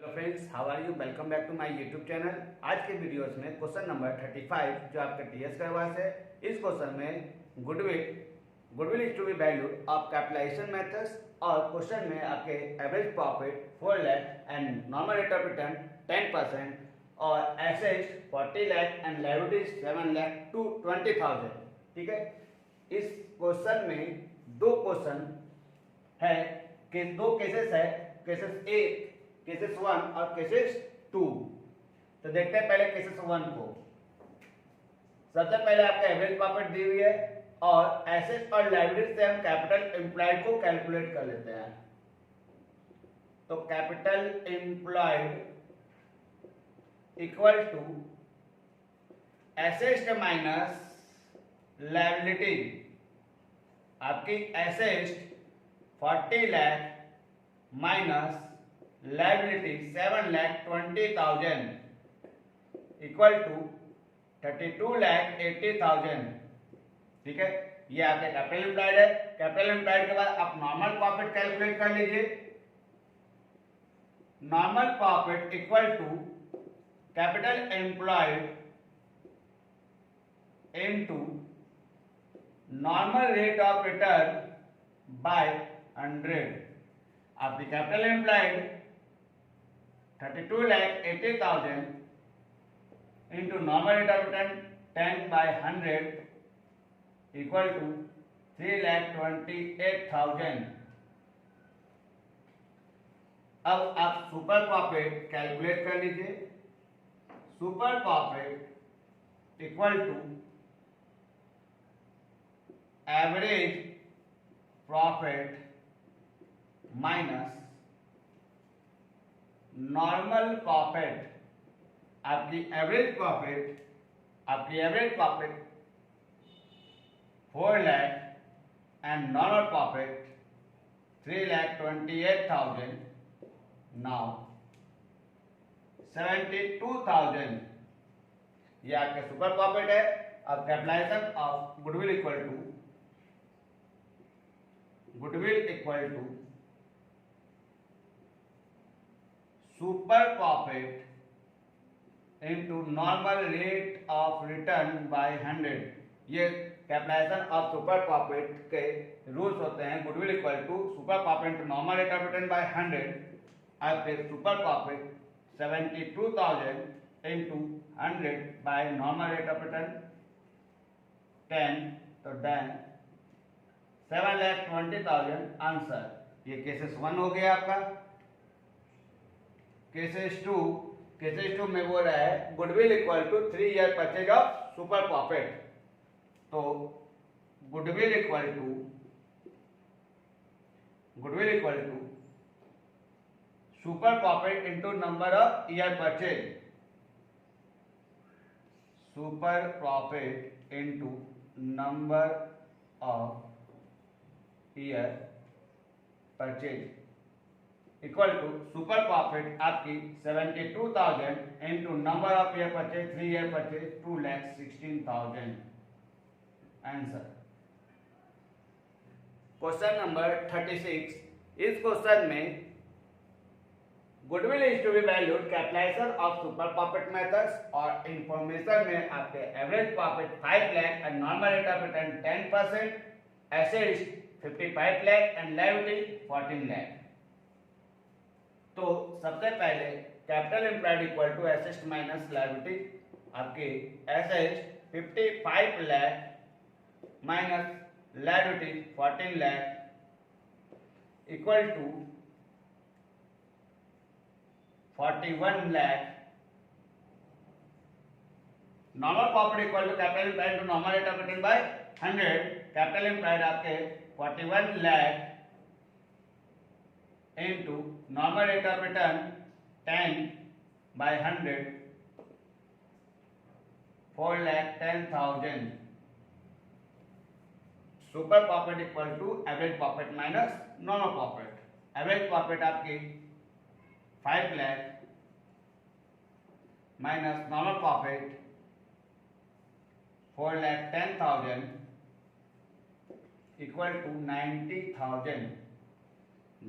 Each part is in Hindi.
Hello friends, how are you. Welcome back to my YouTube channel. आज के वीडियोस में क्वेश्चन नंबर 35 जो आपका टीएस का वास है। इस क्वेश्चन में goodwill is to be valued of capitalization methods और क्वेश्चन में आपके average profit 4 lakh and normal rate of return 10% और assets 40 lakh and liabilities 7 lakh to 20,000। ठीक है, इस क्वेश्चन में दो क्वेश्चन है कि दो केसेस है, केसेस ए, केसेस 1 और केसेस 2। तो देखते हैं पहले केसेस 1 को। सबसे पहले आपका एवरेज प्रॉफिट दी हुई है और एसेट्स और लायबिलिटीज से हम कैपिटल एम्प्लॉयड को कैलकुलेट कर लेते हैं। तो capital employed equal to assets minus liability. आपकी assets 40 lakh minus liability 7,20,000 equal to 32,80,000। ठीक है, ये आपके कैपिटल एम्प्लॉयड है। कैपिटल एम्प्लॉयड के बाद आप नॉर्मल प्रॉफिट कैलकुलेट कर लीजिए। Normal profit equal to capital employed into normal rate of return by 100। आपकी capital employed 32,80,000 into normal rate of return 10/100 equal to 3,28,000। अब आप सुपर प्रॉफिट कैलकुलेट कर लीजिए। Super profit equal to average profit minus normal profit. आपकी average profit 4 lakh and normal profit 3,28,000। Now 72,000 ये आपके सुपर प्रॉफिट है। अब capitalisation of goodwill equal to super profit into normal rate of return by 100। ये कैपिटलाइजेशन ऑफ सुपर प्रॉफिट के रूल्स होते हैं। Goodwill equal to super profit into normal rate of return by 100। आपके super profit 72,000 into 100 by normal rate of return 10। तो 7,20,000 आंसर। ये केसेस 1 हो गया आपका। केसेस 2 में बोल रहा है goodwill equal to 3 year purchase of super profit. तो goodwill equal to super profit into number of year purchase. Super profit into number of year purchase equal to super profit आपकी 72,000 into number of year purchase 3 year purchase 2,16,000 answer. Question number 36। इस क्वेश्चन में goodwill is to be valued capitalisation of super profit methods और इंफॉर्मेशन में आपके average profit 5 lakh and normal rate of return 10%, assets 55 lakh and liability 14 lakh. तो सबसे पहले capital employed equal to assets minus liability. आपके assets 55 lakh minus liability 14 lakh equal to 41 lakh. Normal profit equal to capital employed to normal rate of return by 100। Capital employed आपके 41 lakh into normal rate of return 10/100 4,10,000। Super profit equal to average profit minus normal profit. Average profit आपकी 5 lakh minus normal profit 4,10,000 equal to 90,000।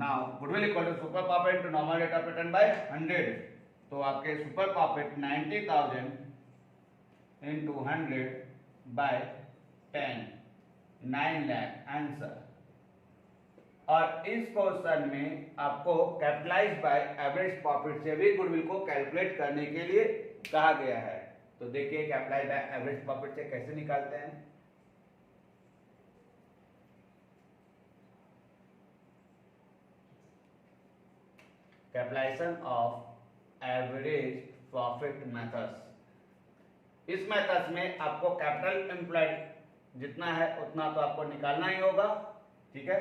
Now goodwill equal to super profit into normal rate of return by 100। तो आपके super profit 90,000 into 100 by 10, 9 lakh answer. और इस क्वेश्चन में आपको कैपिटलाइज बाय एवरेज प्रॉफिट से भी गुडविल को कैलकुलेट करने के लिए कहा गया है। तो देखिए कैपिटलाइज बाय एवरेज प्रॉफिट से कैसे निकालते हैं। Capitalization of average profit methods. इस मेथड्स में आपको कैपिटल एम्प्लॉयड जितना है उतना तो आपको निकालना ही होगा, ठीक है।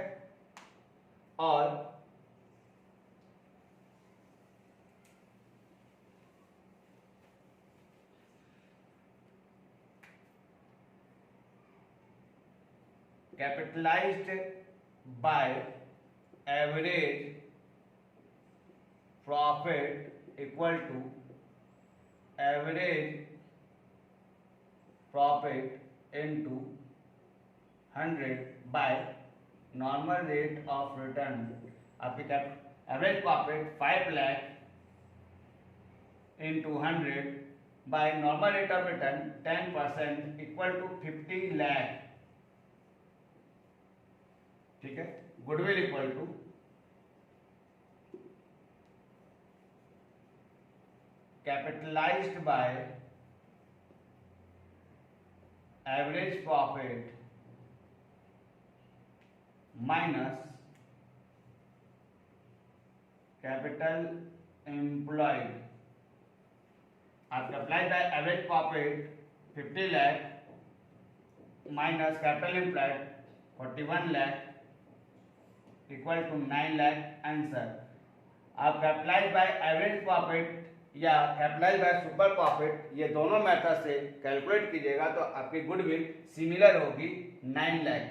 और capitalised by average profit equal to average profit into 100 by normal rate of return. आपकी average profit 5 lakh into 100 by normal rate of return 10% equal to 50 lakh, ठीक है। Goodwill equal to capitalised by average profit minus capital employed. आप capitalised by average profit 50 lakh minus capital employed 41 lakh equal to 9 lakh answer. आप कैपिटलाइज्ड बाय एवरेज प्रॉफिट या कैपिटलाइज बाय सुपर प्रॉफिट ये दोनों मेथड से कैलकुलेट कीजिएगा तो आपकी गुडविल सिमिलर होगी 9 lakh.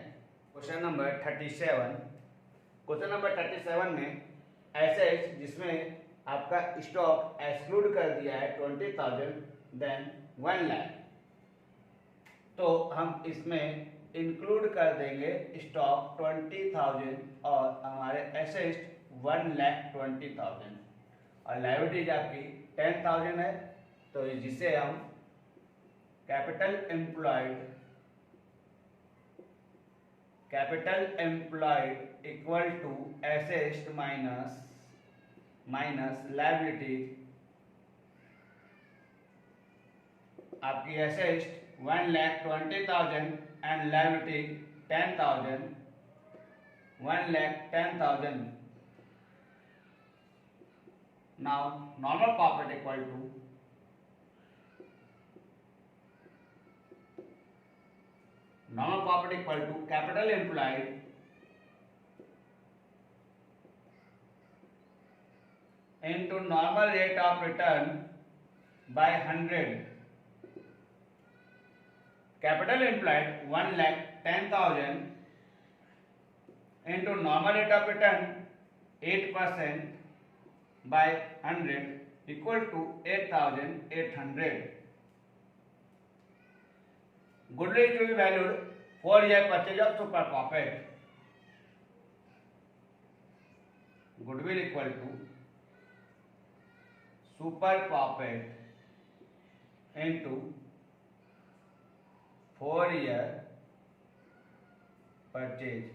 Question number 37। Question number 37 में एसेट्स जिसमें आपका स्टॉक एक्सक्लूड कर दिया है 20,000 देन 1 लाख, तो हम इसमें इंक्लूड कर देंगे स्टॉक 20,000 और हमारे एसेट्स 1,20,000 और लायबिलिटीज आपकी 10,000 है। तो जिसे हम capital employed equal to assets minus liabilities. आपकी assets 1,20,000 and liabilities 10,000, 1,10,000। Now normal profit equal to capital employed into normal rate of return by 100. Capital employed 1,10,000 into normal rate of return 8% by 100 equal to 8,800. Goodwill to be valued 4-year purchase of super profit. Goodwill equal to super profit into 4-year purchase,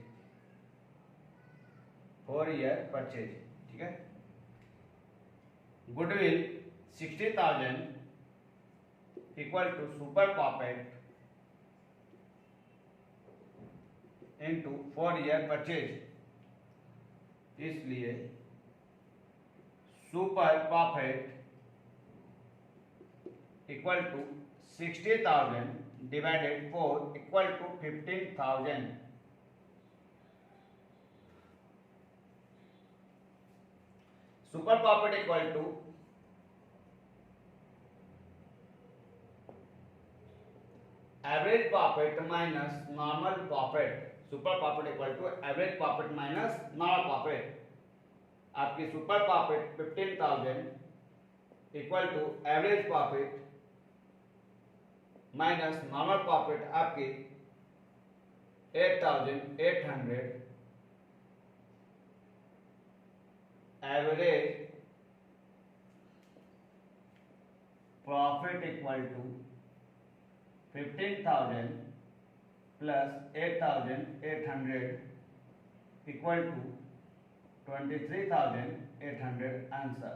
4-year purchase, ठीक है। Goodwill 60,000 equal to super profit into 4-year purchase, इसलिए super profit equal to 60,000 divided 4 equal to 15,000। Super profit equal to average profit minus normal profit. Super profit equal to average profit minus normal profit. आपकी super profit 15,000 equal to average profit minus normal profit आपकी 8,800 average profit equal to 15,000 plus 8,800 equal to 23,800 answer.